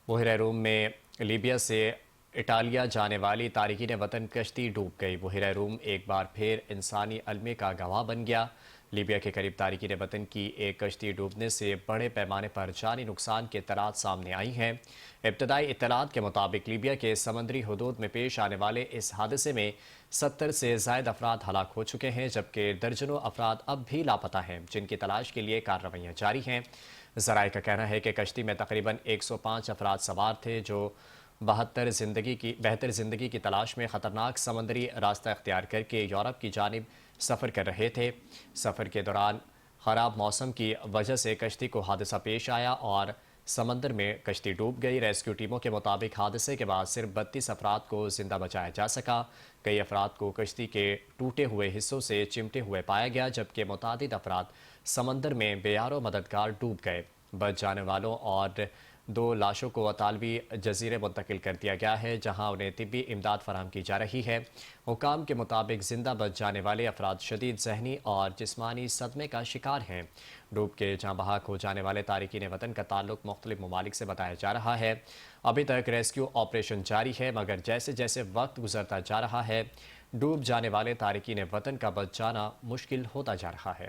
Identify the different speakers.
Speaker 1: بحیرہ روم میں لیبیا سے اٹالیا جانے والی تارکین وطن کشتی ڈوب گئی۔ بحیرہ روم ایک بار پھر انسانی علمے کا گواہ بن گیا۔ لیبیا کے قریب تارکین وطن کی ایک کشتی ڈوبنے سے بڑے پیمانے پر جانی نقصان کے اطلاعات سامنے آئی ہیں۔ ابتدائی اطلاعات کے مطابق لیبیا کے سمندری حدود میں پیش آنے والے اس حادثے میں 70 سے زائد افراد ہلاک ہو چکے ہیں، جبکہ درجنوں افراد اب بھی لاپتہ ہیں، جن کی تلاش کے لیے کارروائیاں جاری ہیں۔ ذرائع کا کہنا ہے کہ کشتی میں تقریباً 105 افراد سوار تھے، جو بہتر زندگی کی تلاش میں خطرناک سمندری راستہ اختیار کر کے یورپ کی جانب سفر کر رہے تھے۔ سفر کے دوران خراب موسم کی وجہ سے کشتی کو حادثہ پیش آیا اور سمندر میں کشتی ڈوب گئی۔ ریسکیو ٹیموں کے مطابق حادثے کے بعد صرف 32 افراد کو زندہ بچایا جا سکا۔ کئی افراد کو کشتی کے ٹوٹے ہوئے حصوں سے چمٹے ہوئے پایا گیا، جبکہ متعدد افراد سمندر میں بے یار و مددگار ڈوب گئے۔ بچ جانے والوں اور 2 لاشوں کو اطالوی جزیرے منتقل کر دیا گیا ہے، جہاں انہیں طبی امداد فراہم کی جا رہی ہے۔ حکام کے مطابق زندہ بچ جانے والے افراد شدید ذہنی اور جسمانی صدمے کا شکار ہیں۔ ڈوب کے جاں بحق ہو جانے والے تارکین وطن کا تعلق مختلف ممالک سے بتایا جا رہا ہے۔ ابھی تک ریسکیو آپریشن جاری ہے، مگر جیسے جیسے وقت گزرتا جا رہا ہے، ڈوب جانے والے تارکین وطن کا بچ جانا مشکل ہوتا جا رہا ہے۔